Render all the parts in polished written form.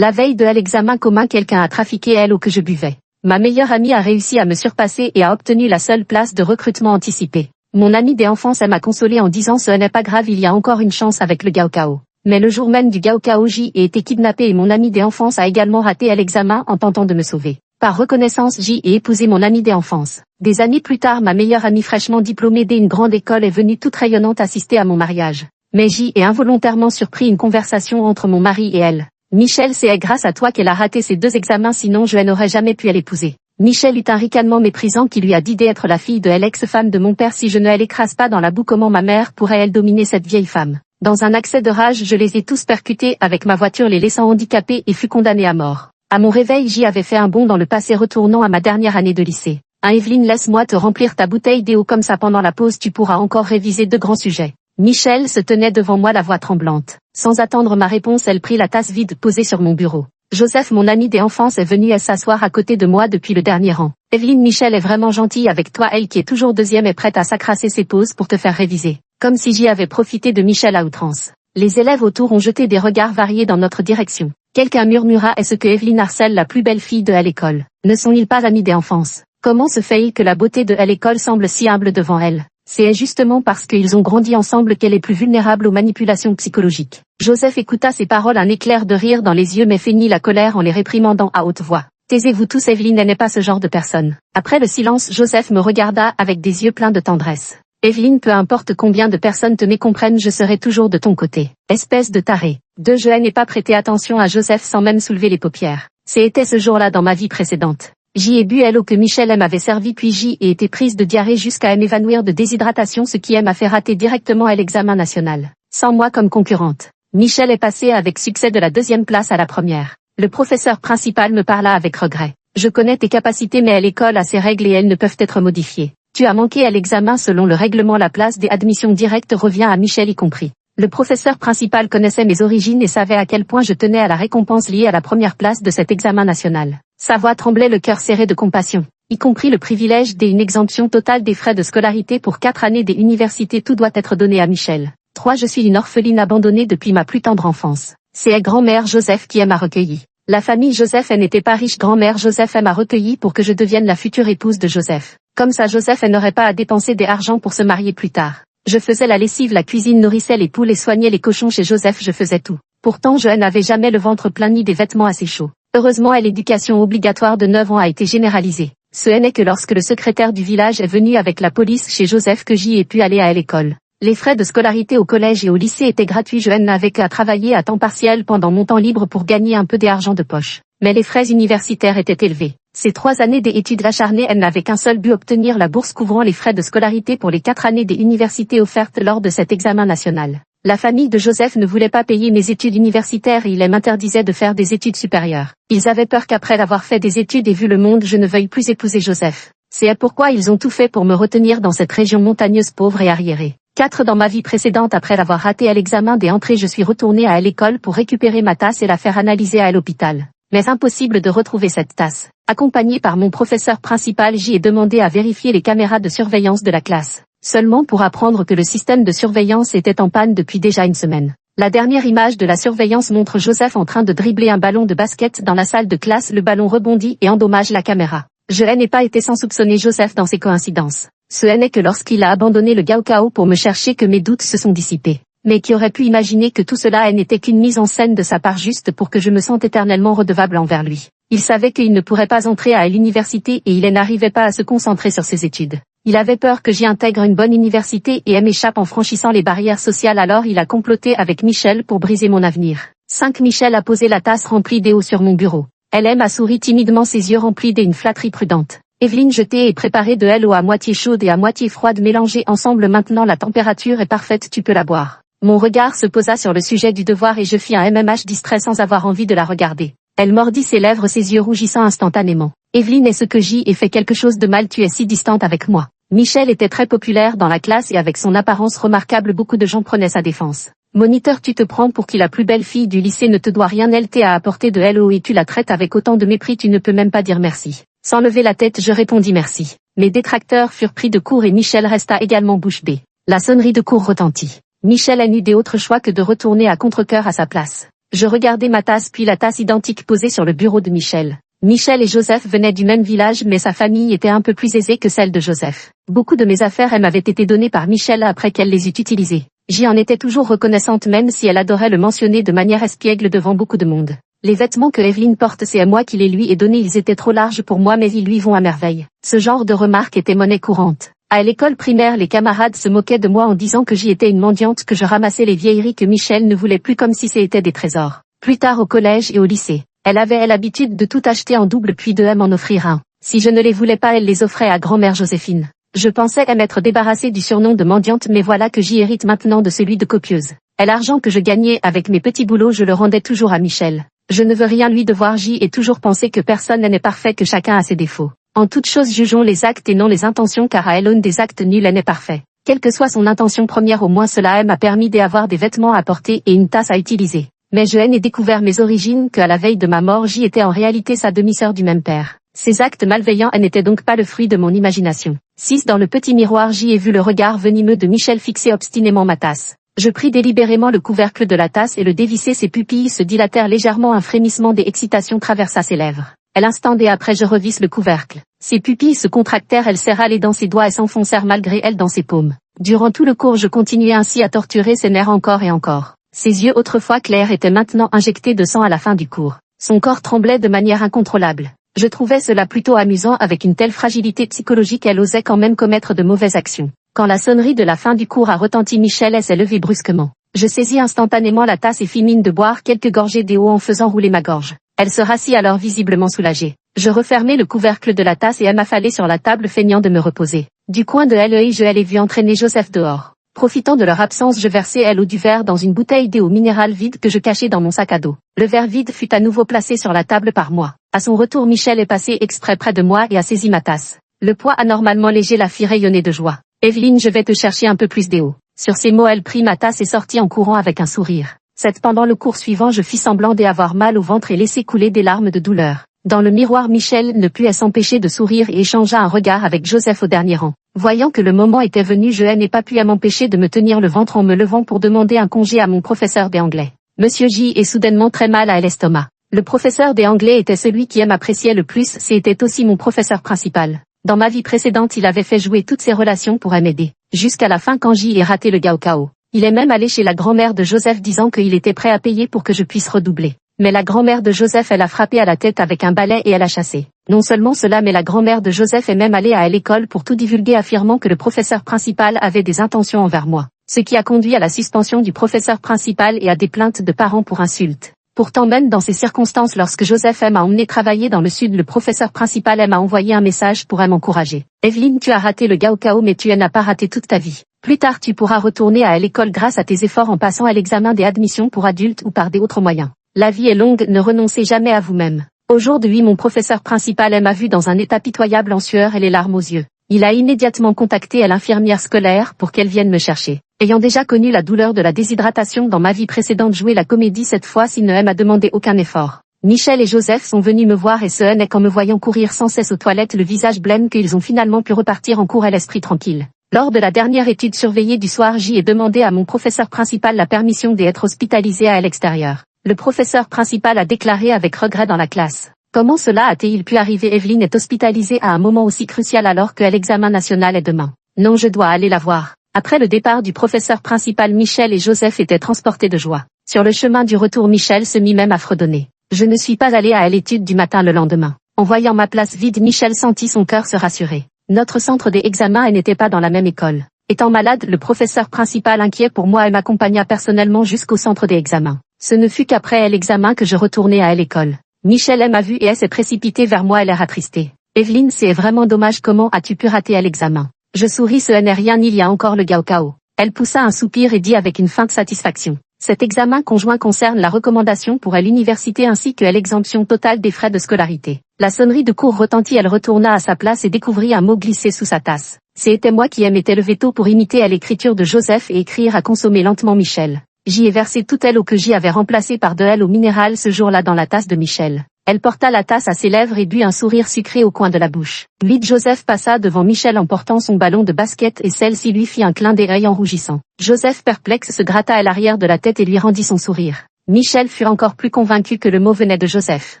La veille de l'examen commun, quelqu'un a trafiqué elle ou que je buvais. Ma meilleure amie a réussi à me surpasser et a obtenu la seule place de recrutement anticipée. Mon amie d'enfance m'a consolée en disant ce n'est pas grave, il y a encore une chance avec le Gaokao. Mais le jour même du Gaokao, J a été kidnappé et mon amie d'enfance a également raté l'examen en tentant de me sauver. Par reconnaissance, J a épousé mon amie d'enfance. Des années plus tard, ma meilleure amie fraîchement diplômée d'une grande école est venue toute rayonnante assister à mon mariage. Mais J a involontairement surpris une conversation entre mon mari et elle. Michel, c'est grâce à toi qu'elle a raté ses 2 examens, sinon je n'aurais jamais pu l'épouser. Michel eut un ricanement méprisant qui lui a dit d'être la fille de l'ex-femme de mon père. Si je ne l'écrase pas dans la boue, comment ma mère pourrait-elle dominer cette vieille femme? Dans un accès de rage, je les ai tous percutés avec ma voiture, les laissant handicapés, et fus condamné à mort. À mon réveil, j'y avais fait un bond dans le passé, retournant à ma dernière année de lycée. Evelyne, laisse-moi te remplir ta bouteille d'eau, comme ça pendant la pause tu pourras encore réviser 2 grands sujets. Michel se tenait devant moi, la voix tremblante. Sans attendre ma réponse, elle prit la tasse vide posée sur mon bureau. Joseph, mon ami d'enfance, est venu s'asseoir à côté de moi depuis le dernier rang. Evelyne, Michel est vraiment gentille avec toi, elle qui est toujours 2e est prête à s'accrasser ses pauses pour te faire réviser. Comme si j'y avais profité de Michel à outrance. Les élèves autour ont jeté des regards variés dans notre direction. Quelqu'un murmura: est-ce que Evelyne harcèle la plus belle fille de l'école? Ne sont-ils pas amis d'enfance? Comment se fait-il que la beauté de l'école semble si humble devant elle? C'est justement parce qu'ils ont grandi ensemble qu'elle est plus vulnérable aux manipulations psychologiques. Joseph écouta ces paroles, un éclair de rire dans les yeux, mais feignit la colère en les réprimandant à haute voix. Taisez-vous tous, Evelyne n'est pas ce genre de personne. Après le silence, Joseph me regarda avec des yeux pleins de tendresse. Evelyne, peu importe combien de personnes te mécomprennent, je serai toujours de ton côté. Espèce de taré. Je n'ai pas prêté attention à Joseph sans même soulever les paupières. C'était ce jour-là dans ma vie précédente. J'y ai bu l'eau que Michel m'avait servi, puis j'y ai été prise de diarrhée jusqu'à m'évanouir de déshydratation, ce qui m'a fait rater directement à l'examen national. Sans moi comme concurrente. Michel est passé avec succès de la 2e place à la 1re. Le professeur principal me parla avec regret. Je connais tes capacités, mais l'école a ses règles et elles ne peuvent être modifiées. Tu as manqué à l'examen selon le règlement, la place des admissions directes revient à Michel y compris. Le professeur principal connaissait mes origines et savait à quel point je tenais à la récompense liée à la 1re place de cet examen national. Sa voix tremblait, le cœur serré de compassion. Y compris le privilège d'une exemption totale des frais de scolarité pour 4 années des universités, tout doit être donné à Michel. 3. Je suis une orpheline abandonnée depuis ma plus tendre enfance. C'est grand-mère Joseph qui m'a recueilli. La famille Joseph n'était pas riche. Grand-mère Joseph m'a recueilli pour que je devienne la future épouse de Joseph. Comme ça, Joseph n'aurait pas à dépenser des argent pour se marier plus tard. Je faisais la lessive, la cuisine, nourrissais les poules et soignais les cochons chez Joseph, je faisais tout. Pourtant je n'avais jamais le ventre plein ni des vêtements assez chauds. Heureusement, l'éducation obligatoire de 9 ans a été généralisée. Ce n'est que lorsque le secrétaire du village est venu avec la police chez Joseph que j'y ai pu aller à l'école. Les frais de scolarité au collège et au lycée étaient gratuits. Je n'avais qu'à travailler à temps partiel pendant mon temps libre pour gagner un peu d'argent de poche. Mais les frais universitaires étaient élevés. Ces 3 années d'études acharnées, elle n'avait qu'un seul but: obtenir la bourse couvrant les frais de scolarité pour les 4 années des universités offertes lors de cet examen national. La famille de Joseph ne voulait pas payer mes études universitaires et il m'interdisait de faire des études supérieures. Ils avaient peur qu'après avoir fait des études et vu le monde, je ne veuille plus épouser Joseph. C'est pourquoi ils ont tout fait pour me retenir dans cette région montagneuse pauvre et arriérée. 4. Dans ma vie précédente, après avoir raté à l'examen des entrées, je suis retourné à l'école pour récupérer ma tasse et la faire analyser à l'hôpital. Mais impossible de retrouver cette tasse. Accompagné par mon professeur principal, j'y ai demandé à vérifier les caméras de surveillance de la classe. Seulement pour apprendre que le système de surveillance était en panne depuis déjà une semaine. La dernière image de la surveillance montre Joseph en train de dribbler un ballon de basket dans la salle de classe. Le ballon rebondit et endommage la caméra. Je n'ai pas été sans soupçonner Joseph dans ces coïncidences. Ce n'est que lorsqu'il a abandonné le Gaokao pour me chercher que mes doutes se sont dissipés. Mais qui aurait pu imaginer que tout cela n'était qu'une mise en scène de sa part juste pour que je me sente éternellement redevable envers lui. Il savait qu'il ne pourrait pas entrer à l'université et il n'arrivait pas à se concentrer sur ses études. Il avait peur que j'y intègre une bonne université et m'échappe en franchissant les barrières sociales, alors il a comploté avec Michel pour briser mon avenir. 5. Michel a posé la tasse remplie d'eau sur mon bureau. Elle m'a souri timidement, ses yeux remplis d'une flatterie prudente. Evelyne, je t'ai préparé de l'eau à moitié chaude et à moitié froide mélangées ensemble, maintenant la température est parfaite, tu peux la boire. Mon regard se posa sur le sujet du devoir et je fis un MMH distrait sans avoir envie de la regarder. Elle mordit ses lèvres, ses yeux rougissant instantanément. Evelyne, est-ce que j'y ai fait quelque chose de mal? Tu es si distante avec moi. Michel était très populaire dans la classe et avec son apparence remarquable, beaucoup de gens prenaient sa défense. Moniteur, tu te prends pour qui? La plus belle fille du lycée ne te doit rien, elle t'a apporté de l'eau et tu la traites avec autant de mépris, tu ne peux même pas dire merci. Sans lever la tête, je répondis merci. Mes détracteurs furent pris de court et Michel resta également bouche bée. La sonnerie de cour retentit. Michel n'eut d'autre choix que de retourner à contre-cœur à sa place. Je regardais ma tasse puis la tasse identique posée sur le bureau de Michel. Michel et Joseph venaient du même village mais sa famille était un peu plus aisée que celle de Joseph. Beaucoup de mes affaires m'avaient été données par Michel après qu'elle les eût utilisées. J'y en étais toujours reconnaissante même si elle adorait le mentionner de manière espiègle devant beaucoup de monde. Les vêtements que Evelyne porte c'est à moi qui les lui ai donnés, ils étaient trop larges pour moi mais ils lui vont à merveille. Ce genre de remarque était monnaie courante. À l'école primaire les camarades se moquaient de moi en disant que j'y étais une mendiante, que je ramassais les vieilleries que Michel ne voulait plus comme si c'était des trésors. Plus tard au collège et au lycée. Elle avait l'habitude de tout acheter en double puis de m'en offrir un. Si je ne les voulais pas elle les offrait à grand-mère Joséphine. Je pensais m'être débarrassée du surnom de mendiante mais voilà que j'y hérite maintenant de celui de copieuse. Et l'argent que je gagnais avec mes petits boulots je le rendais toujours à Michel. Je ne veux rien lui devoir, j'y ai toujours pensé que personne n'est parfait, que chacun a ses défauts. En toute chose jugeons les actes et non les intentions car à l'aune des actes nul n'est parfait. Quelle que soit son intention première au moins cela m'a permis d'avoir des vêtements à porter et une tasse à utiliser. Mais je n'ai découvert mes origines qu'à la veille de ma mort, j'y étais en réalité sa demi-sœur du même père. Ces actes malveillants n'étaient donc pas le fruit de mon imagination. 6. Dans le petit miroir j'y ai vu le regard venimeux de Michel fixer obstinément ma tasse. Je pris délibérément le couvercle de la tasse et le dévissai, ses pupilles se dilatèrent légèrement, un frémissement d'excitation traversa ses lèvres. L'instant après je revisse le couvercle. Ses pupilles se contractèrent, elle serra les dents, ses doigts et s'enfoncèrent malgré elle dans ses paumes. Durant tout le cours je continuais ainsi à torturer ses nerfs encore et encore. Ses yeux autrefois clairs étaient maintenant injectés de sang à la fin du cours. Son corps tremblait de manière incontrôlable. Je trouvais cela plutôt amusant, avec une telle fragilité psychologique elle osait quand même commettre de mauvaises actions. Quand la sonnerie de la fin du cours a retenti, Michel s'est levé brusquement. Je saisis instantanément la tasse et fis mine de boire quelques gorgées d'eau en faisant rouler ma gorge. Elle se rassit alors visiblement soulagée. Je refermai le couvercle de la tasse et elle m'affalai sur la table feignant de me reposer. Du coin de l'œil je l'ai vu entraîner Joseph dehors. Profitant de leur absence je versai l'eau du verre dans une bouteille d'eau minérale vide que je cachai dans mon sac à dos. Le verre vide fut à nouveau placé sur la table par moi. À son retour Michel est passé exprès près de moi et a saisi ma tasse. Le poids anormalement léger la fit rayonner de joie. Evelyne, je vais te chercher un peu plus d'eau. Sur ces mots elle prit ma tasse et sortit en courant avec un sourire. Pendant le cours suivant je fis semblant d'avoir mal au ventre et laissai couler des larmes de douleur. Dans le miroir Michel ne put s'empêcher de sourire et échangea un regard avec Joseph au dernier rang. Voyant que le moment était venu je n'ai pas pu m'empêcher de me tenir le ventre en me levant pour demander un congé à mon professeur d'anglais. Monsieur J est soudainement très mal à l'estomac. Le professeur d'anglais était celui qui m'appréciait le plus, c'était aussi mon professeur principal. Dans ma vie précédente il avait fait jouer toutes ses relations pour m'aider. Jusqu'à la fin quand J ai raté le Gaokao. Il est même allé chez la grand-mère de Joseph disant qu'il était prêt à payer pour que je puisse redoubler. Mais la grand-mère de Joseph elle a frappé à la tête avec un balai et elle a chassé. Non seulement cela mais la grand-mère de Joseph est même allée à l'école pour tout divulguer affirmant que le professeur principal avait des intentions envers moi. Ce qui a conduit à la suspension du professeur principal et à des plaintes de parents pour insultes. Pourtant même dans ces circonstances lorsque Joseph m'a emmené travailler dans le sud le professeur principal m'a envoyé un message pour m'encourager. Evelyne, tu as raté le Gaokao mais tu n'as pas raté toute ta vie. Plus tard tu pourras retourner à l'école grâce à tes efforts en passant à l'examen des admissions pour adultes ou par des autres moyens. La vie est longue, ne renoncez jamais à vous-même. Aujourd'hui mon professeur principal m'a vu dans un état pitoyable en sueur et les larmes aux yeux. Il a immédiatement contacté l'infirmière scolaire pour qu'elle vienne me chercher. Ayant déjà connu la douleur de la déshydratation dans ma vie précédente, jouer la comédie cette fois-ci ne m'a demandé aucun effort. Michel et Joseph sont venus me voir et ce n'est qu'en me voyant courir sans cesse aux toilettes le visage blême qu'ils ont finalement pu repartir en cours et l'esprit tranquille. Lors de la dernière étude surveillée du soir j'y ai demandé à mon professeur principal la permission d'être hospitalisé à l'extérieur. Le professeur principal a déclaré avec regret dans la classe. Comment cela a-t-il pu arriver? Evelyne est hospitalisée à un moment aussi crucial alors que l'examen national est demain. Non, je dois aller la voir. Après le départ du professeur principal, Michel et Joseph étaient transportés de joie. Sur le chemin du retour, Michel se mit même à fredonner. Je ne suis pas allé à l'étude du matin le lendemain. En voyant ma place vide, Michel sentit son cœur se rassurer. Notre centre des examens n'était pas dans la même école. Étant malade, le professeur principal inquiet pour moi m'accompagna personnellement jusqu'au centre des examens. Ce ne fut qu'après l'examen que je retournai à l'école. Michel m'a vu et s'est précipité vers moi, l'air attristé. Evelyne, c'est vraiment dommage, comment as-tu pu rater l'examen? Je souris, ce n'est rien, il y a encore le Gaokao. Elle poussa un soupir et dit avec une feinte satisfaction. Cet examen conjoint concerne la recommandation pour l'université ainsi que l'exemption totale des frais de scolarité. La sonnerie de cours retentit, elle retourna à sa place et découvrit un mot glissé sous sa tasse. C'était moi qui m'étais levé tôt pour imiter l'écriture de Joseph et écrire à consommer lentement Michel. J'y ai versé toute l'eau que j'y avais remplacée par de l'eau minérale ce jour-là dans la tasse de Michel. Elle porta la tasse à ses lèvres et but un sourire sucré au coin de la bouche. Vite Joseph passa devant Michel en portant son ballon de basket et celle-ci lui fit un clin d'œil en rougissant. Joseph perplexe se gratta à l'arrière de la tête et lui rendit son sourire. Michel fut encore plus convaincu que le mot venait de Joseph.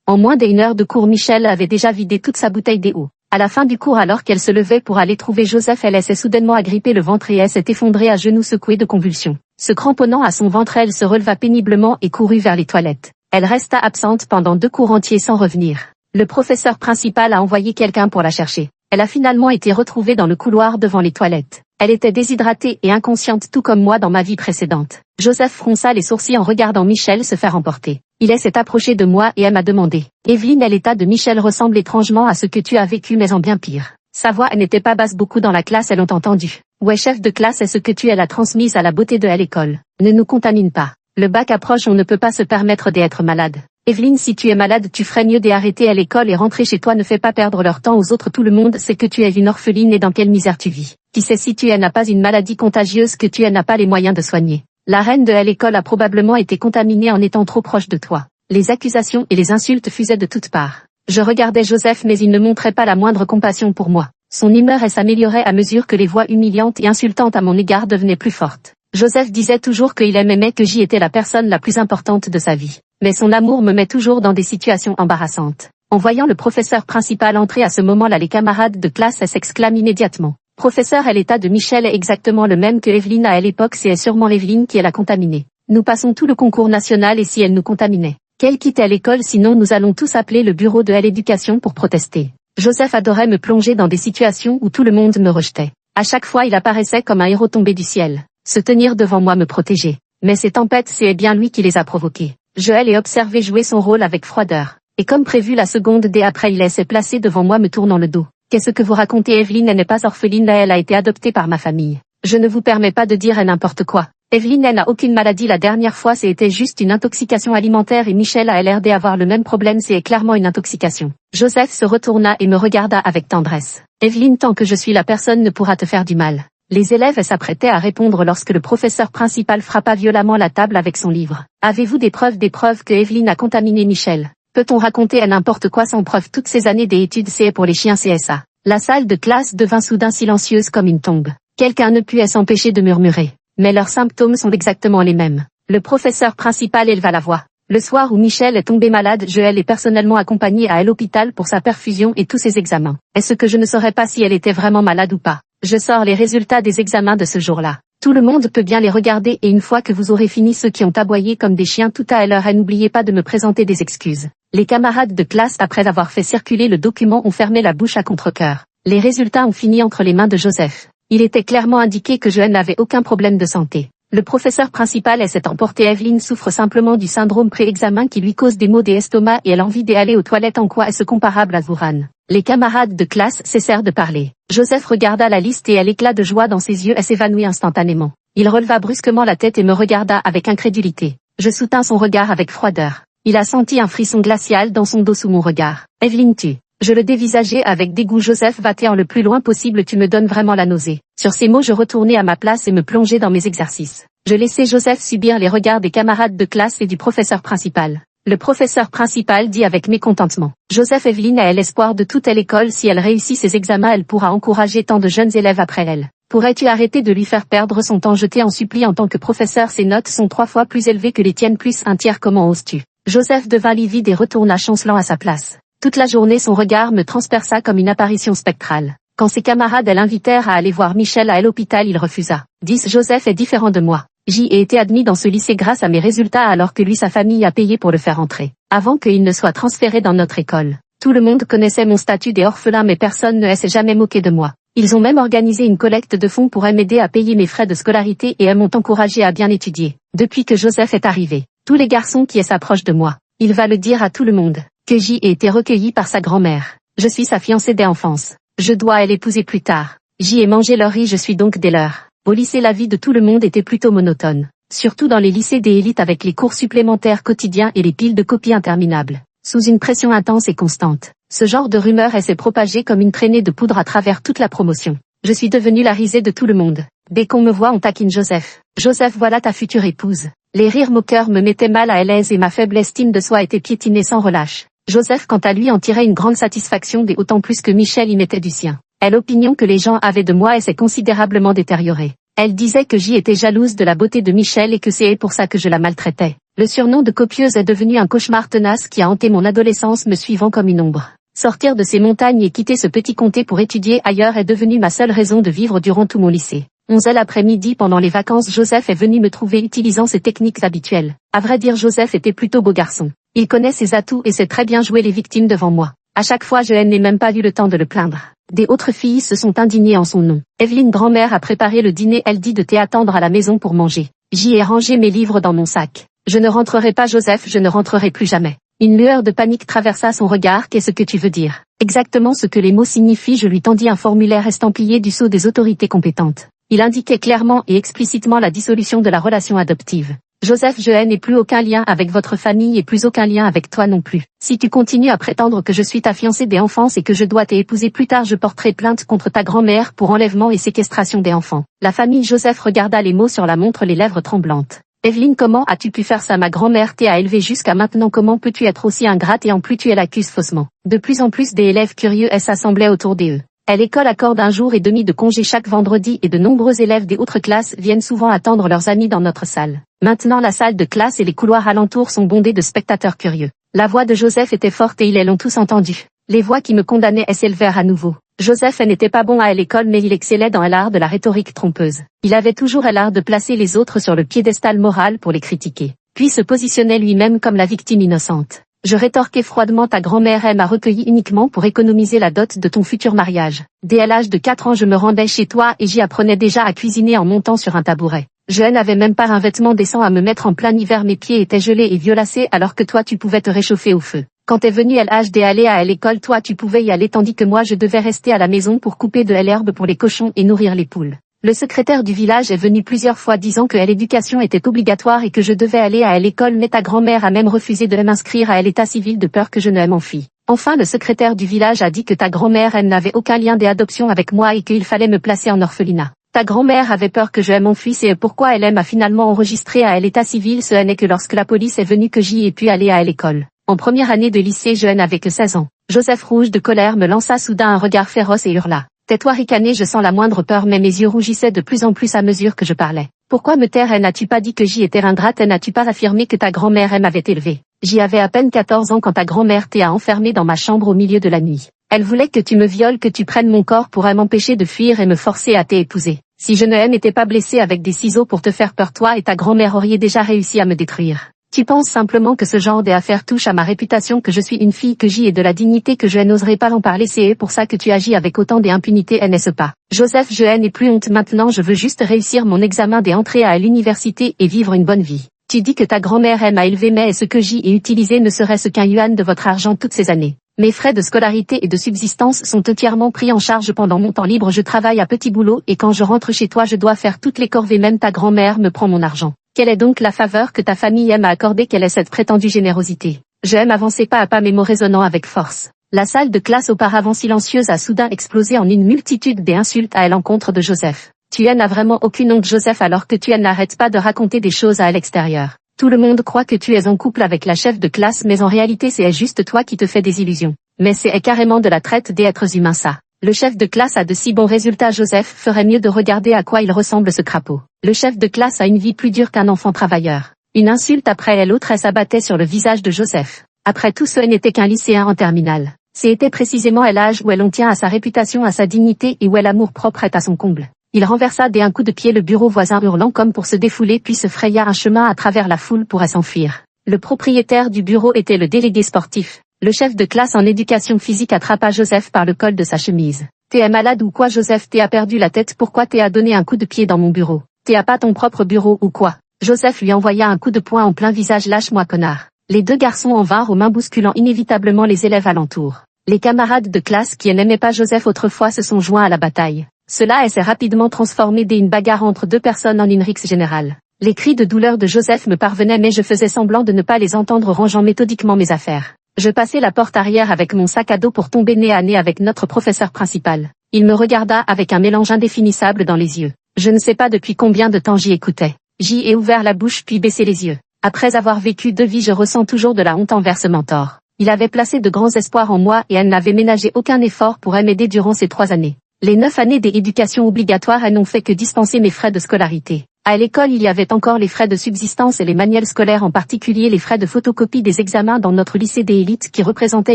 En moins d'1 heure de cours, Michel avait déjà vidé toute sa bouteille d'eau. À la fin du cours, alors qu'elle se levait pour aller trouver Joseph, elle s'est soudainement agrippée le ventre et elle s'est effondrée à genoux, secouée de convulsions. Se cramponnant à son ventre, elle se releva péniblement et courut vers les toilettes. Elle resta absente pendant 2 cours entiers sans revenir. Le professeur principal a envoyé quelqu'un pour la chercher. Elle a finalement été retrouvée dans le couloir devant les toilettes. Elle était déshydratée et inconsciente, tout comme moi dans ma vie précédente. Joseph fronça les sourcils en regardant Michel se faire emporter. Il s'est approché de moi et elle m'a demandé: Evelyne, l'état de Michel ressemble étrangement à ce que tu as vécu, mais en bien pire. Sa voix n'était pas basse, beaucoup dans la classe elles l'ont entendu. Ouais, chef de classe, est ce que tu as transmise à la beauté de l'école. Ne nous contamine pas. Le bac approche, on ne peut pas se permettre d'être malade. Evelyne, si tu es malade, tu ferais mieux d'arrêter à l'école et rentrer chez toi. Ne fais pas perdre leur temps aux autres. Tout le monde sait que tu es une orpheline et dans quelle misère tu vis. Qui sait si tu n'as pas une maladie contagieuse que tu n'as pas les moyens de soigner. La reine de l'école a probablement été contaminée en étant trop proche de toi. Les accusations et les insultes fusaient de toutes parts. Je regardais Joseph, mais il ne montrait pas la moindre compassion pour moi. Son humeur s'améliorait à mesure que les voix humiliantes et insultantes à mon égard devenaient plus fortes. Joseph disait toujours qu'il aimait, que j'y étais la personne la plus importante de sa vie. Mais son amour me met toujours dans des situations embarrassantes. En voyant le professeur principal entrer à ce moment-là, les camarades de classe s'exclament immédiatement: Professeur, l'état de Michel est exactement le même que Evelyne à l'époque, c'est sûrement Evelyne qui l'a contaminée. Nous passons tout le concours national et si elle nous contaminait, qu'elle quitte l'école, sinon nous allons tous appeler le bureau de l'éducation pour protester. Joseph adorait me plonger dans des situations où tout le monde me rejetait. À chaque fois il apparaissait comme un héros tombé du ciel, se tenir devant moi, me protéger. Mais ces tempêtes, c'est bien lui qui les a provoquées. Je l'ai observé jouer son rôle avec froideur. Et comme prévu, la seconde d'après, il s'est placé devant moi me tournant le dos. Qu'est-ce que vous racontez? Evelyne n'est pas orpheline, elle a été adoptée par ma famille. Je ne vous permets pas de dire n'importe quoi. Evelyne n'a aucune maladie, la dernière fois c'était juste une intoxication alimentaire et Michel a l'air d'avoir le même problème, c'est clairement une intoxication. Joseph se retourna et me regarda avec tendresse. Evelyne, tant que je suis là, personne ne pourra te faire du mal. Les élèves s'apprêtaient à répondre lorsque le professeur principal frappa violemment la table avec son livre. Avez-vous des preuves que Evelyne a contaminé Michel? Peut-on raconter à n'importe quoi sans preuve? Toutes ces années d'études, c'est pour les chiens, CSA. La salle de classe devint soudain silencieuse comme une tombe. Quelqu'un ne put s'empêcher de murmurer. Mais leurs symptômes sont exactement les mêmes. Le professeur principal éleva la voix. Le soir où Michel est tombé malade, je l'ai personnellement accompagné à l'hôpital pour sa perfusion et tous ses examens. Est-ce que je ne saurais pas si elle était vraiment malade ou pas? Je sors les résultats des examens de ce jour-là. Tout le monde peut bien les regarder et une fois que vous aurez fini, ceux qui ont aboyé comme des chiens tout à l'heure, n'oubliez pas de me présenter des excuses. Les camarades de classe, après avoir fait circuler le document, ont fermé la bouche à contre-cœur. Les résultats ont fini entre les mains de Joseph. Il était clairement indiqué que je n'avais aucun problème de santé. Le professeur principal s'est emporté. Evelyne souffre simplement du syndrome pré-examen qui lui cause des maux d'estomac et elle a envie d'aller aux toilettes. En quoi est-ce comparable à Zouran? Les camarades de classe cessèrent de parler. Joseph regarda la liste et à l'éclat de joie dans ses yeux, elle s'évanouit instantanément. Il releva brusquement la tête et me regarda avec incrédulité. Je soutins son regard avec froideur. Il a senti un frisson glacial dans son dos sous mon regard. Evelyne, tu... Je le dévisageai avec dégoût. Joseph, va-t'en le plus loin possible, tu me donnes vraiment la nausée. Sur ces mots, je retournai à ma place et me plongeai dans mes exercices. Je laissai Joseph subir les regards des camarades de classe et du professeur principal. Le professeur principal dit avec mécontentement: Joseph, Evelyne a l'espoir de toute l'école. Si elle réussit ses examens, elle pourra encourager tant de jeunes élèves après elle. Pourrais-tu arrêter de lui faire perdre son temps? Je t'en supplie, en tant que professeur, ses notes sont 3 fois plus élevées que les tiennes plus un tiers. Comment oses-tu? Joseph devint livide et retourna chancelant à sa place. Toute la journée, son regard me transperça comme une apparition spectrale. Quand ses camarades l'invitèrent à aller voir Michel à l'hôpital, il refusa. 10. Joseph est différent de moi. J'y ai été admis dans ce lycée grâce à mes résultats alors que lui, sa famille a payé pour le faire entrer. Avant qu'il ne soit transféré dans notre école. Tout le monde connaissait mon statut d'orphelin mais personne ne s'est jamais moqué de moi. Ils ont même organisé une collecte de fonds pour m'aider à payer mes frais de scolarité et m'ont encouragé à bien étudier. Depuis que Joseph est arrivé, tous les garçons qui s'approchent de moi, il va le dire à tout le monde. Que j'y ai été recueilli par sa grand-mère. Je suis sa fiancée d'enfance. Je dois l'épouser plus tard. J'y ai mangé leur riz, je suis donc des leurs. Au lycée, la vie de tout le monde était plutôt monotone. Surtout dans les lycées des élites avec les cours supplémentaires quotidiens et les piles de copies interminables. Sous une pression intense et constante. Ce genre de rumeur s'est propagé comme une traînée de poudre à travers toute la promotion. Je suis devenue la risée de tout le monde. Dès qu'on me voit, on taquine Joseph. Joseph, voilà ta future épouse. Les rires moqueurs me mettaient mal à l'aise et ma faible estime de soi était piétinée sans relâche. Joseph, quant à lui, en tirait une grande satisfaction d'autant plus que Michel y mettait du sien. L'opinion que les gens avaient de moi s'est considérablement détériorée. Elle disait que j'y étais jalouse de la beauté de Michel et que c'est pour ça que je la maltraitais. Le surnom de copieuse est devenu un cauchemar tenace qui a hanté mon adolescence me suivant comme une ombre. Sortir de ces montagnes et quitter ce petit comté pour étudier ailleurs est devenu ma seule raison de vivre durant tout mon lycée. 11h l'après-midi pendant les vacances, Joseph est venu me trouver utilisant ses techniques habituelles. À vrai dire, Joseph était plutôt beau garçon. Il connaît ses atouts et sait très bien jouer les victimes devant moi. À chaque fois, je n'ai même pas eu le temps de le plaindre. Des autres filles se sont indignées en son nom. Evelyne, grand-mère, a préparé le dîner. Elle dit de t'attendre à la maison pour manger. J'y ai rangé mes livres dans mon sac. Je ne rentrerai pas, Joseph, je ne rentrerai plus jamais. Une lueur de panique traversa son regard. Qu'est-ce que tu veux dire? Exactement ce que les mots signifient. Je lui tendis un formulaire estampillé du sceau des autorités compétentes. Il indiquait clairement et explicitement la dissolution de la relation adoptive. Joseph, je n'ai plus aucun lien avec votre famille et plus aucun lien avec toi non plus. Si tu continues à prétendre que je suis ta fiancée d'enfance et que je dois t'épouser plus tard, je porterai plainte contre ta grand-mère pour enlèvement et séquestration des enfants. La famille. Joseph regarda les mots sur la montre, les lèvres tremblantes. Evelyne, comment as-tu pu faire ça? Ma grand-mère t'a élevé jusqu'à maintenant. Comment peux-tu être aussi ingrate? Et en plus tu l'accuses faussement. De plus en plus des élèves curieux s'assemblaient autour d'eux. L'école accorde 1 jour et demi de congé chaque vendredi et de nombreux élèves des autres classes viennent souvent attendre leurs amis dans notre salle. Maintenant la salle de classe et les couloirs alentours sont bondés de spectateurs curieux. La voix de Joseph était forte et ils l'ont tous entendue. Les voix qui me condamnaient s'élevèrent à nouveau. Joseph n'était pas bon à l'école, mais il excellait dans l'art de la rhétorique trompeuse. Il avait toujours l'art de placer les autres sur le piédestal moral pour les critiquer, puis se positionnait lui-même comme la victime innocente. Je rétorquai froidement, ta grand-mère m'a recueilli uniquement pour économiser la dot de ton futur mariage. Dès l'âge de 4 ans, je me rendais chez toi et j'y apprenais déjà à cuisiner en montant sur un tabouret. Je n'avais même pas un vêtement décent à me mettre en plein hiver, mes pieds étaient gelés et violacés alors que toi tu pouvais te réchauffer au feu. Quand est venu l'âge d'aller à l'école, toi tu pouvais y aller tandis que moi je devais rester à la maison pour couper de l'herbe pour les cochons et nourrir les poules. Le secrétaire du village est venu plusieurs fois disant que l'éducation était obligatoire et que je devais aller à l'école, mais ta grand-mère a même refusé de m'inscrire à l'état civil de peur que je ne m'enfuie. Enfin, le secrétaire du village a dit que ta grand-mère n'avait aucun lien d'adoption avec moi et qu'il fallait me placer en orphelinat. Ta grand-mère avait peur que je m'enfuisse et pourquoi elle m'a finalement enregistré à l'état civil. Ce n'est que lorsque la police est venue que j'y ai pu aller à l'école. En première année de lycée, je n'avais que 16 ans. Joseph, rouge de colère, me lança soudain un regard féroce et hurla. Tais-toi, ricané, je sens la moindre peur, mais mes yeux rougissaient de plus en plus à mesure que je parlais. Pourquoi me taire? N'as-tu pas dit que j'y étais ingrate? N'as-tu pas affirmé que ta grand-mère m'avait élevé? J'y avais à peine 14 ans quand ta grand-mère t'a enfermé dans ma chambre au milieu de la nuit. Elle voulait que tu me violes, que tu prennes mon corps pour m'empêcher de fuir et me forcer à t'épouser. Si je ne m'étais pas blessé avec des ciseaux pour te faire peur, toi et ta grand-mère auriez déjà réussi à me détruire. Tu penses simplement que ce genre d'affaires touche à ma réputation, que je suis une fille, que j'y ai de la dignité, que je n'oserais pas en parler. C'est pour ça que tu agis avec autant d'impunité, n'est-ce pas? Joseph, je n'ai plus honte maintenant, je veux juste réussir mon examen et entrer à l'université et vivre une bonne vie. Tu dis que ta grand-mère m'a élevé, mais ce que j'y ai utilisé ne serait-ce qu'un yuan de votre argent toutes ces années. Mes frais de scolarité et de subsistance sont entièrement pris en charge pendant mon temps libre. Je travaille à petit boulot et quand je rentre chez toi je dois faire toutes les corvées, même ta grand-mère me prend mon argent. Quelle est donc la faveur que ta famille aime à accorder? Quelle est cette prétendue générosité? Je aime avancer pas à pas, mes mots résonnant avec force. La salle de classe auparavant silencieuse a soudain explosé en une multitude d'insultes à l'encontre de Joseph. Tu n'as vraiment aucune honte, Joseph, alors que tu n'arrêtes pas de raconter des choses à l'extérieur. Tout le monde croit que tu es en couple avec la chef de classe, mais en réalité c'est juste toi qui te fais des illusions. Mais c'est carrément de la traite des êtres humains ça. Le chef de classe a de si bons résultats, Joseph ferait mieux de regarder à quoi il ressemble ce crapaud. Le chef de classe a une vie plus dure qu'un enfant travailleur. Une insulte après l'autre s'abattait sur le visage de Joseph. Après tout, ce n'était qu'un lycéen en terminale. C'était précisément l'âge où l'on tient à sa réputation, à sa dignité et où l'amour propre est à son comble. Il renversa d'un coup de pied le bureau voisin, hurlant comme pour se défouler, puis se fraya un chemin à travers la foule pour s'enfuir. Le propriétaire du bureau était le délégué sportif. Le chef de classe en éducation physique attrapa Joseph par le col de sa chemise. T'es malade ou quoi, Joseph? T'as perdu la tête? Pourquoi t'as donné un coup de pied dans mon bureau? T'as pas ton propre bureau ou quoi? Joseph lui envoya un coup de poing en plein visage. Lâche-moi, connard. Les deux garçons en vinrent aux mains, bousculant inévitablement les élèves alentour. Les camarades de classe qui n'aimaient pas Joseph autrefois se sont joints à la bataille. Cela s'est rapidement transformé dès une bagarre entre deux personnes en une rixe générale. Les cris de douleur de Joseph me parvenaient, mais je faisais semblant de ne pas les entendre, rangeant méthodiquement mes affaires. Je passai la porte arrière avec mon sac à dos pour tomber nez à nez avec notre professeur principal. Il me regarda avec un mélange indéfinissable dans les yeux. Je ne sais pas depuis combien de temps j'y écoutais. J'y ai ouvert la bouche puis baissé les yeux. Après avoir vécu 2 vies, je ressens toujours de la honte envers ce mentor. Il avait placé de grands espoirs en moi et elle n'avait ménagé aucun effort pour m'aider durant ces 3 années. Les 9 années d'éducation obligatoire n'ont fait que dispenser mes frais de scolarité. À l'école, il y avait encore les frais de subsistance et les manuels scolaires, en particulier les frais de photocopie des examens dans notre lycée d'élite qui représentaient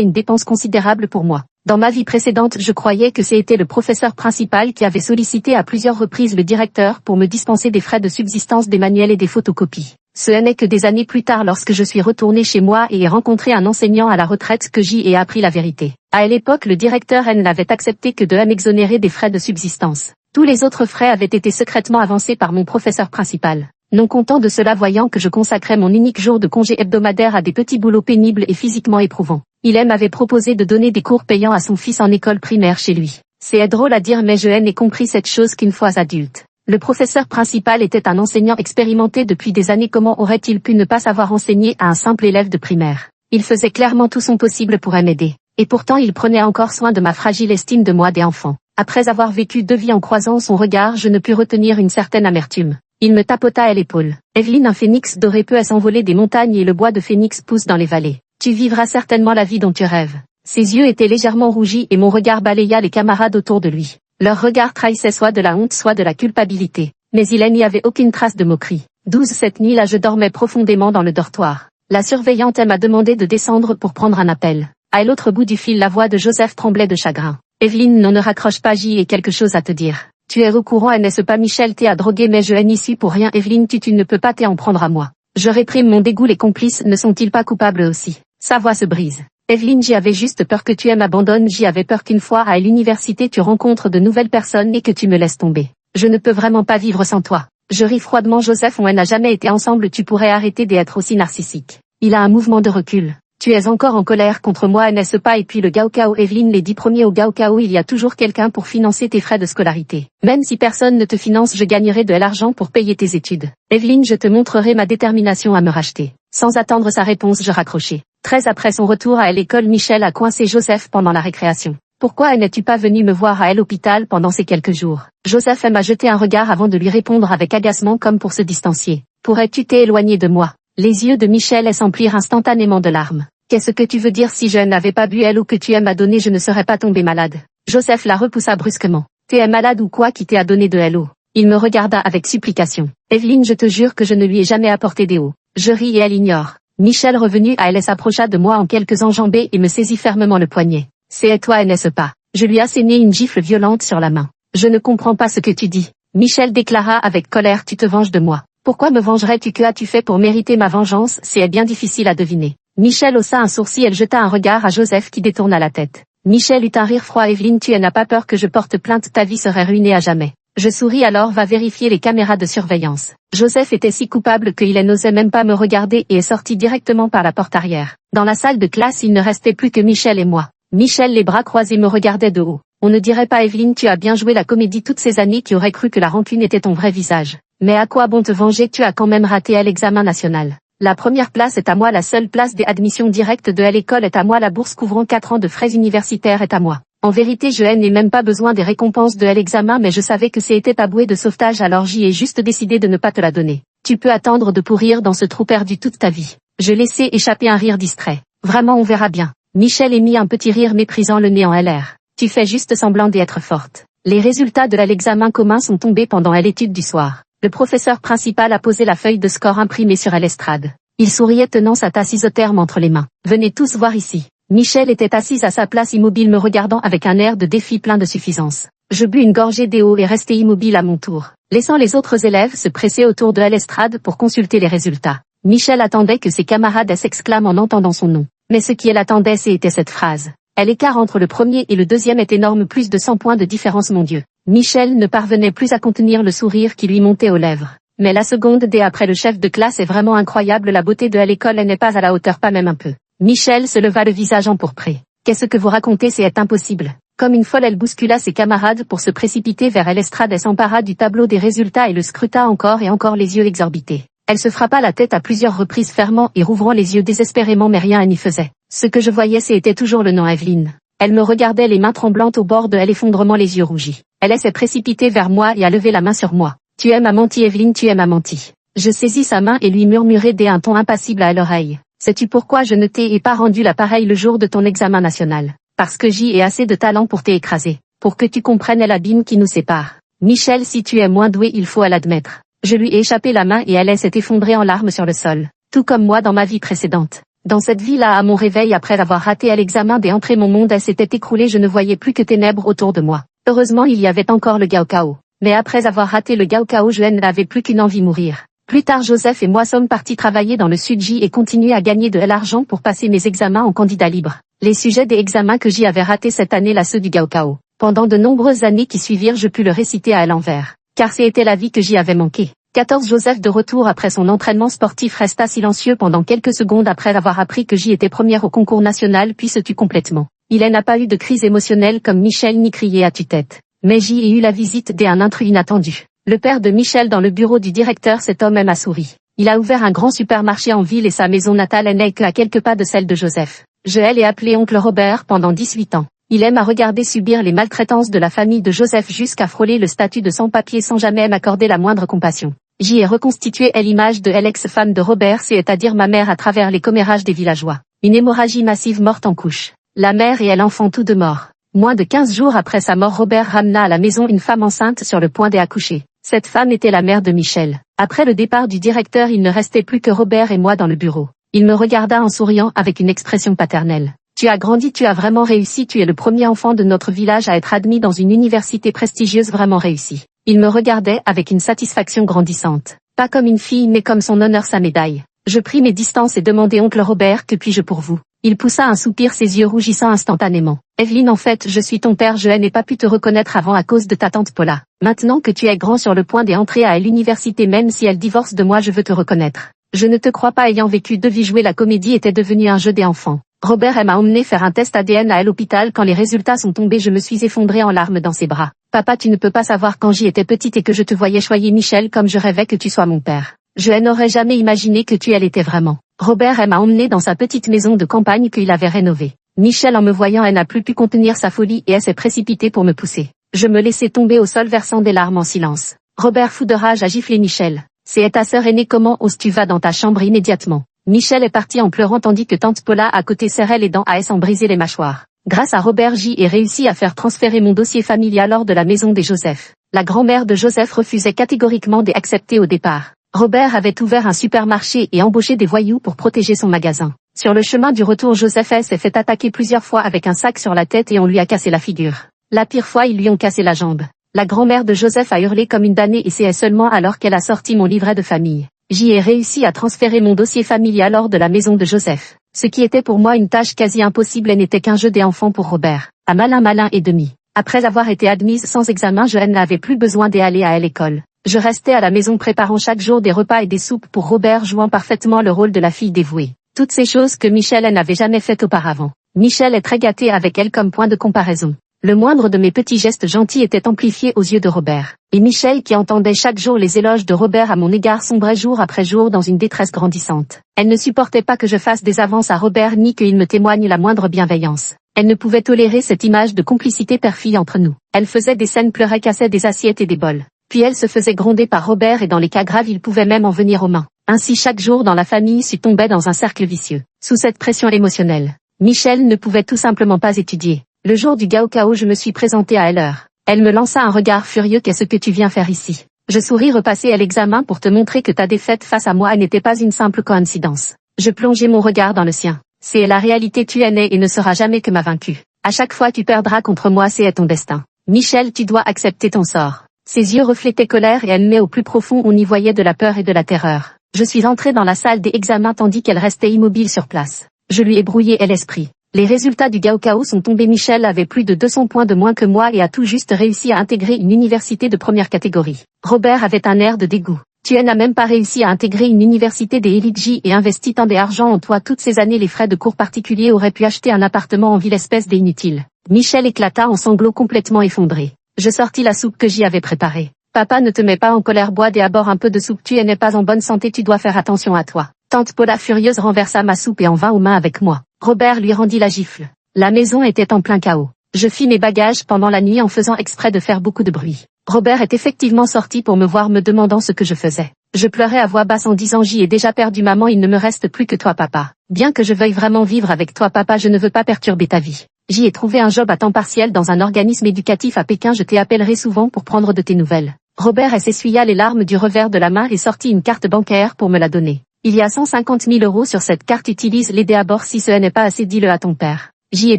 une dépense considérable pour moi. Dans ma vie précédente, je croyais que c'était le professeur principal qui avait sollicité à plusieurs reprises le directeur pour me dispenser des frais de subsistance des manuels et des photocopies. Ce n'est que des années plus tard, lorsque je suis retourné chez moi et ai rencontré un enseignant à la retraite, que j'y ai appris la vérité. À l'époque, le directeur n'avait accepté que de m'exonérer des frais de subsistance. Tous les autres frais avaient été secrètement avancés par mon professeur principal. Non content de cela, voyant que je consacrais mon unique jour de congé hebdomadaire à des petits boulots pénibles et physiquement éprouvants, il m'avait proposé de donner des cours payants à son fils en école primaire chez lui. C'est drôle à dire, mais je n'ai compris cette chose qu'une fois adulte. Le professeur principal était un enseignant expérimenté depuis des années. Comment aurait-il pu ne pas savoir enseigner à un simple élève de primaire? Il faisait clairement tout son possible pour m'aider. Et pourtant il prenait encore soin de ma fragile estime de moi des enfants. Après avoir vécu 2 vies, en croisant son regard, je ne pus retenir une certaine amertume. Il me tapota à l'épaule. Evelyne, un phénix doré peut s'envoler des montagnes et le bois de phénix pousse dans les vallées. Tu vivras certainement la vie dont tu rêves. Ses yeux étaient légèrement rougis et mon regard balaya les camarades autour de lui. Leur regard trahissait soit de la honte, soit de la culpabilité. Mais il n'y avait aucune trace de moquerie. 12 Cette nuit-là, je dormais profondément dans le dortoir. La surveillante m'a demandé de descendre pour prendre un appel. À l'autre bout du fil, la voix de Joseph tremblait de chagrin. Evelyne, non, ne raccroche pas, j'y ai quelque chose à te dire. Tu es au courant, n'est-ce pas? Michel t'es à droguer, mais je n'y suis pour rien. Evelyne, tu ne peux pas t'en prendre à moi. Je réprime mon dégoût, les complices ne sont-ils pas coupables aussi? Sa voix se brise. Evelyne, j'y avais juste peur que tu m'abandonnes, j'y avais peur qu'une fois à l'université tu rencontres de nouvelles personnes et que tu me laisses tomber. Je ne peux vraiment pas vivre sans toi. Je ris froidement. Joseph, on n'a jamais été ensemble, tu pourrais arrêter d'être aussi narcissique. Il a un mouvement de recul. Tu es encore en colère contre moi, n'est-ce pas? Et puis le Gaokao, Evelyne, les 10 premiers au Gaokao, il y a toujours quelqu'un pour financer tes frais de scolarité. Même si personne ne te finance, je gagnerai de l'argent pour payer tes études. Evelyne, je te montrerai ma détermination à me racheter. Sans attendre sa réponse, je raccrochai. 13 Après son retour à l'école, Michel a coincé Joseph pendant la récréation. Pourquoi n'es-tu pas venu me voir à l'hôpital pendant ces quelques jours? Joseph m'a jeté un regard avant de lui répondre avec agacement, comme pour se distancier. Pourrais-tu t'éloigner de moi? Les yeux de Michel s'emplirent instantanément de larmes. Qu'est-ce que tu veux dire? Si je n'avais pas bu l'eau que tu m'as donnée, je ne serais pas tombé malade. Joseph la repoussa brusquement. T'es malade ou quoi qui t'a donné de l'eau? Il me regarda avec supplication. Evelyne, je te jure que je ne lui ai jamais apporté d'eau. Je ris et elle ignore. Michel, revenu à elle, s'approcha de moi en quelques enjambées et me saisit fermement le poignet. C'est toi, n'est-ce pas? Je lui assénai une gifle violente sur la main. Je ne comprends pas ce que tu dis. Michel déclara avec colère. Tu te venges de moi. Pourquoi me vengerais-tu? Que as-tu fait pour mériter ma vengeance? C'est bien difficile à deviner. Michel haussa un sourcil, elle jeta un regard à Joseph qui détourna la tête. Michel eut un rire froid. Evelyne, tu n'as pas peur que je porte plainte? Ta vie serait ruinée à jamais. Je souris. Alors va vérifier les caméras de surveillance. Joseph était si coupable qu'il n'osait même pas me regarder et est sorti directement par la porte arrière. Dans la salle de classe, il ne restait plus que Michel et moi. Michel, les bras croisés, me regardait de haut. On ne dirait pas, Evelyne, tu as bien joué la comédie toutes ces années. Qui aurait cru que la rancune était ton vrai visage? Mais à quoi bon te venger? Tu as quand même raté à l'examen national. La première place est à moi, la seule place des admissions directes de l'école est à moi, la bourse couvrant 4 ans de frais universitaires est à moi. En vérité, je n'ai même pas besoin des récompenses de l'examen, mais je savais que c'était ta bouée de sauvetage, alors j'y ai juste décidé de ne pas te la donner. Tu peux attendre de pourrir dans ce trou perdu toute ta vie. Je laissai échapper un rire distrait. Vraiment, on verra bien. Michel émit un petit rire méprisant, le nez en l'air. Tu fais juste semblant d'être forte. Les résultats de l'examen commun sont tombés pendant l'étude du soir. Le professeur principal a posé la feuille de score imprimée sur l'estrade. Il souriait tenant sa tasse isotherme entre les mains. Venez tous voir ici. Michel était assise à sa place immobile me regardant avec un air de défi plein de suffisance. Je bus une gorgée d'eau et restai immobile à mon tour, laissant les autres élèves se presser autour de l'estrade pour consulter les résultats. Michel attendait que ses camarades s'exclament en entendant son nom. Mais ce qui l'attendait, c'était cette phrase. L'écart entre le premier et le deuxième est énorme, plus de 100 points de différence, mon Dieu. Michel ne parvenait plus à contenir le sourire qui lui montait aux lèvres. Mais la seconde D après le chef de classe est vraiment incroyable, la beauté de l'école n'est pas à la hauteur, pas même un peu. Michel se leva, le visage empourpré. Qu'est-ce que vous racontez, c'est impossible. Comme une folle, elle bouscula ses camarades pour se précipiter vers l'estrade et s'empara du tableau des résultats et le scruta encore et encore, les yeux exorbités. Elle se frappa la tête à plusieurs reprises, fermant et rouvrant les yeux désespérément, mais rien n'y faisait. Ce que je voyais, c'était toujours le nom Evelyne. Elle me regardait, les mains tremblantes au bord de l'effondrement, les yeux rougis. Elle s'est précipitée vers moi et a levé la main sur moi. Tu m'as menti, Evelyne, tu m'as menti. Je saisis sa main et lui murmurai d'un ton impassible à l'oreille. Sais-tu pourquoi je ne t'ai pas rendu l'appareil le jour de ton examen national? Parce que j'y ai assez de talent pour t'écraser. Pour que tu comprennes l'abîme qui nous sépare. Michel, si tu es moins doué, il faut l'admettre. Je lui ai échappé la main et elle s'est effondrée en larmes sur le sol. Tout comme moi dans ma vie précédente. Dans cette vie-là, à mon réveil après avoir raté à l'examen des entrées, mon monde s'était écroulé, je ne voyais plus que ténèbres autour de moi. Heureusement, il y avait encore le Gaokao. Mais après avoir raté le Gaokao, je n'avais plus qu'une envie, mourir. Plus tard, Joseph et moi sommes partis travailler dans le Sud-J et continuer à gagner de l'argent pour passer mes examens en candidat libre. Les sujets des examens que j'y avais ratés cette année-là, ceux du Gaokao. Pendant de nombreuses années qui suivirent, je pus le réciter à l'envers. Car c'était la vie que j'y avais manqué. 14 Joseph, de retour après son entraînement sportif, resta silencieux pendant quelques secondes après avoir appris que j'y étais première au concours national, puis se tut complètement. Il n'a pas eu de crise émotionnelle comme Michel ni crié à tue-tête. Mais j'y ai eu la visite d'un intrus inattendu. Le père de Michel dans le bureau du directeur, cet homme m'a souri. Il a ouvert un grand supermarché en ville et sa maison natale n'est qu'à quelques pas de celle de Joseph. Je l'ai appelé oncle Robert pendant 18 ans. Il aime à regarder subir les maltraitances de la famille de Joseph jusqu'à frôler le statut de sans-papier sans jamais m'accorder la moindre compassion. J'y ai reconstitué l'image de l'ex-femme de Robert, c'est-à-dire ma mère à travers les commérages des villageois. Une hémorragie massive, morte en couche. La mère et l'enfant tous deux morts. Moins de 15 jours après sa mort, Robert ramena à la maison une femme enceinte sur le point d'accoucher. Cette femme était la mère de Michel. Après le départ du directeur, il ne restait plus que Robert et moi dans le bureau. Il me regarda en souriant avec une expression paternelle. Tu as grandi, tu as vraiment réussi, tu es le premier enfant de notre village à être admis dans une université prestigieuse, vraiment réussi. Il me regardait avec une satisfaction grandissante. Pas comme une fille mais comme son honneur, sa médaille. Je pris mes distances et demandai: oncle Robert, que puis-je pour vous? Il poussa un soupir, ses yeux rougissant instantanément. Evelyne, en fait, je suis ton père, je n'ai pas pu te reconnaître avant à cause de ta tante Paula. Maintenant que tu es grand sur le point d'entrer à l'université, même si elle divorce de moi, je veux te reconnaître. Je ne te crois pas, ayant vécu 2 vies, jouer la comédie était devenu un jeu des enfants. Robert m'a emmené faire un test ADN à l'hôpital. Quand les résultats sont tombés, je me suis effondrée en larmes dans ses bras. Papa, tu ne peux pas savoir, quand j'y étais petite et que je te voyais choyer Michel comme je rêvais que tu sois mon père. Je n'aurais jamais imaginé que tu l'étais vraiment. Robert m'a emmené dans sa petite maison de campagne qu'il avait rénovée. Michel, en me voyant, n'a plus pu contenir sa folie et s'est précipité pour me pousser. Je me laissai tomber au sol versant des larmes en silence. Robert, fou de rage, a giflé Michel. C'est ta sœur aînée, comment oses-tu? Va dans ta chambre immédiatement. Michel est parti en pleurant tandis que tante Paula à côté serrait les dents à s'en briser les mâchoires. Grâce à Robert, j'ai réussi à faire transférer mon dossier familial hors de la maison des Joseph. La grand-mère de Joseph refusait catégoriquement d'accepter au départ. Robert avait ouvert un supermarché et embauché des voyous pour protéger son magasin. Sur le chemin du retour, Joseph s'est fait attaquer plusieurs fois avec un sac sur la tête et on lui a cassé la figure. La pire fois, ils lui ont cassé la jambe. La grand-mère de Joseph a hurlé comme une damnée et c'est seulement alors qu'elle a sorti mon livret de famille. J'y ai réussi à transférer mon dossier familial hors de la maison de Joseph. Ce qui était pour moi une tâche quasi impossible et n'était qu'un jeu des enfants pour Robert. À malin et demi. Après avoir été admise sans examen, je n'avais plus besoin d'aller à l'école. Je restais à la maison préparant chaque jour des repas et des soupes pour Robert, jouant parfaitement le rôle de la fille dévouée. Toutes ces choses que Michel n'avait jamais faites auparavant. Michel est très gâté avec elle comme point de comparaison. Le moindre de mes petits gestes gentils était amplifié aux yeux de Robert. Et Michel, qui entendait chaque jour les éloges de Robert à mon égard, sombrait jour après jour dans une détresse grandissante. Elle ne supportait pas que je fasse des avances à Robert ni qu'il me témoigne la moindre bienveillance. Elle ne pouvait tolérer cette image de complicité père-fille entre nous. Elle faisait des scènes, pleurait, cassait des assiettes et des bols. Puis elle se faisait gronder par Robert et dans les cas graves il pouvait même en venir aux mains. Ainsi chaque jour dans la famille tombait dans un cercle vicieux. Sous cette pression émotionnelle, Michel ne pouvait tout simplement pas étudier. Le jour du Gaokao, je me suis présentée à elle. Elle me lança un regard furieux. Qu'est-ce que tu viens faire ici? Je souris, repasser à l'examen pour te montrer que ta défaite face à moi n'était pas une simple coïncidence. Je plongeai mon regard dans le sien. C'est la réalité, tu es né et ne seras jamais que ma vaincue. À chaque fois tu perdras contre moi, c'est ton destin. Michel, tu dois accepter ton sort. Ses yeux reflétaient colère et elle met au plus profond, on y voyait de la peur et de la terreur. Je suis entrée dans la salle des examens tandis qu'elle restait immobile sur place. Je lui ai brouillé l'esprit. Les résultats du Gaokao sont tombés. Michel avait plus de 200 points de moins que moi et a tout juste réussi à intégrer une université de première catégorie. Robert avait un air de dégoût. Tu n'as même pas réussi à intégrer une université des élites et investi tant d'argent en toi toutes ces années. Les frais de cours particuliers auraient pu acheter un appartement en ville, espèce d'inutile. Michel éclata en sanglots, complètement effondré. Je sortis la soupe que j'y avais préparée. Papa, ne te mets pas en colère, bois à bord un peu de soupe, tu n'es pas en bonne santé, tu dois faire attention à toi. Tante Paula, furieuse, renversa ma soupe et en vint aux mains avec moi. Robert lui rendit la gifle. La maison était en plein chaos. Je fis mes bagages pendant la nuit en faisant exprès de faire beaucoup de bruit. Robert est effectivement sorti pour me voir, me demandant ce que je faisais. Je pleurais à voix basse en disant: j'y ai déjà perdu maman, il ne me reste plus que toi papa. Bien que je veuille vraiment vivre avec toi papa, je ne veux pas perturber ta vie. J'y ai trouvé un job à temps partiel dans un organisme éducatif à Pékin, je t'appellerai souvent pour prendre de tes nouvelles. Robert s'essuya les larmes du revers de la main et sortit une carte bancaire pour me la donner. Il y a 150 000 € sur cette carte, utilise-les à bord si ce n'est pas assez, dis-le à ton père. J'y ai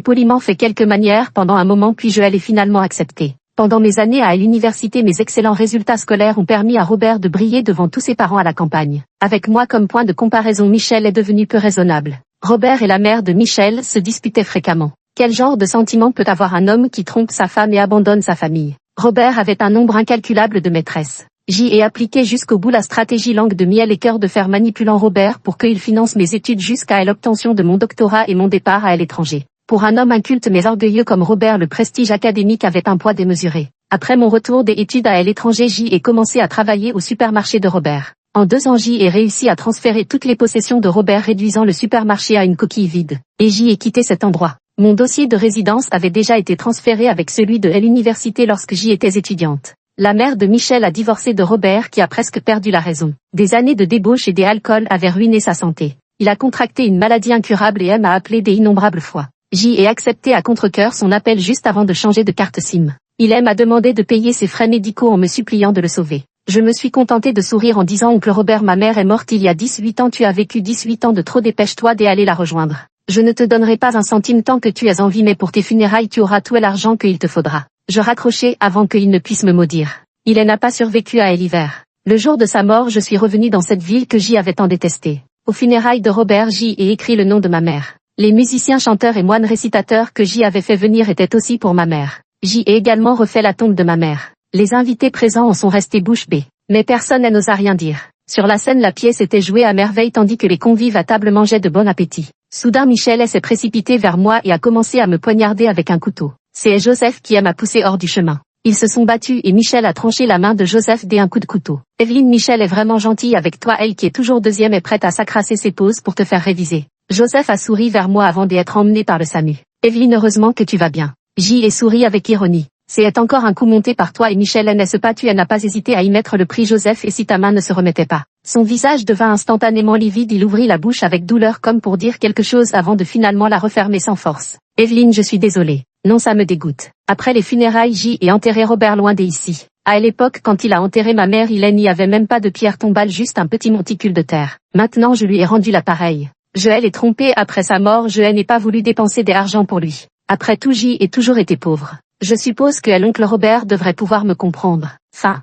poliment fait quelques manières pendant un moment puis je l'ai finalement accepté. Pendant mes années à l'université, mes excellents résultats scolaires ont permis à Robert de briller devant tous ses parents à la campagne. Avec moi comme point de comparaison, Michel est devenu peu raisonnable. Robert et la mère de Michel se disputaient fréquemment. Quel genre de sentiment peut avoir un homme qui trompe sa femme et abandonne sa famille? Robert avait un nombre incalculable de maîtresses. J'y ai appliqué jusqu'au bout la stratégie langue de miel et cœur de fer, manipulant Robert pour qu'il finance mes études jusqu'à l'obtention de mon doctorat et mon départ à l'étranger. Pour un homme inculte mais orgueilleux comme Robert, le prestige académique avait un poids démesuré. Après mon retour des études à l'étranger, j'y ai commencé à travailler au supermarché de Robert. En 2 ans, j'y ai réussi à transférer toutes les possessions de Robert, réduisant le supermarché à une coquille vide. Et j'y ai quitté cet endroit. Mon dossier de résidence avait déjà été transféré avec celui de l'université lorsque j'y étais étudiante. La mère de Michel a divorcé de Robert qui a presque perdu la raison. Des années de débauche et des alcools avaient ruiné sa santé. Il a contracté une maladie incurable et m'a appelé des innombrables fois. J'y ai accepté à contre-cœur son appel juste avant de changer de carte SIM. Il m'a demandé de payer ses frais médicaux en me suppliant de le sauver. Je me suis contenté de sourire en disant: Oncle Robert, ma mère est morte il y a 18 ans, tu as vécu 18 ans de trop, dépêche-toi d'aller la rejoindre. Je ne te donnerai pas un centime tant que tu es en vie, mais pour tes funérailles tu auras tout l'argent qu'il te faudra. Je raccrochai avant qu'il ne puisse me maudire. Il n'a pas survécu à l'hiver. Le jour de sa mort, je suis revenu dans cette ville que j'y avais tant détestée. Aux funérailles de Robert, j'y ai écrit le nom de ma mère. Les musiciens, chanteurs et moines récitateurs que j'y avais fait venir étaient aussi pour ma mère. J'y ai également refait la tombe de ma mère. Les invités présents en sont restés bouche bée. Mais personne n'osa rien dire. Sur la scène, la pièce était jouée à merveille tandis que les convives à table mangeaient de bon appétit. Soudain, Michel s'est précipité vers moi et a commencé à me poignarder avec un couteau. C'est Joseph qui m'a poussé hors du chemin. Ils se sont battus et Michel a tranché la main de Joseph d'un coup de couteau. Evelyne, Michel est vraiment gentille avec toi, elle qui est toujours deuxième est prête à s'accrasser ses pauses pour te faire réviser. Joseph a souri vers moi avant d'être emmené par le SAMU. Evelyne, heureusement que tu vas bien. J'y ai souri avec ironie. C'est encore un coup monté par toi et Michel n'est-ce pas? Tu n'a pas hésité à y mettre le prix, Joseph, et si ta main ne se remettait pas. Son visage devint instantanément livide, il ouvrit la bouche avec douleur comme pour dire quelque chose avant de finalement la refermer sans force. Evelyne, je suis désolée. Non, ça me dégoûte. Après les funérailles, j'y ai enterré Robert loin d'ici. À l'époque, quand il a enterré ma mère, il n'y avait même pas de pierre tombale, juste un petit monticule de terre. Maintenant, je lui ai rendu l'appareil. Je l'ai trompé après sa mort, je n'ai pas voulu dépenser des argent pour lui. Après tout, j'y ai toujours été pauvre. Je suppose que l'oncle Robert devrait pouvoir me comprendre. Fin.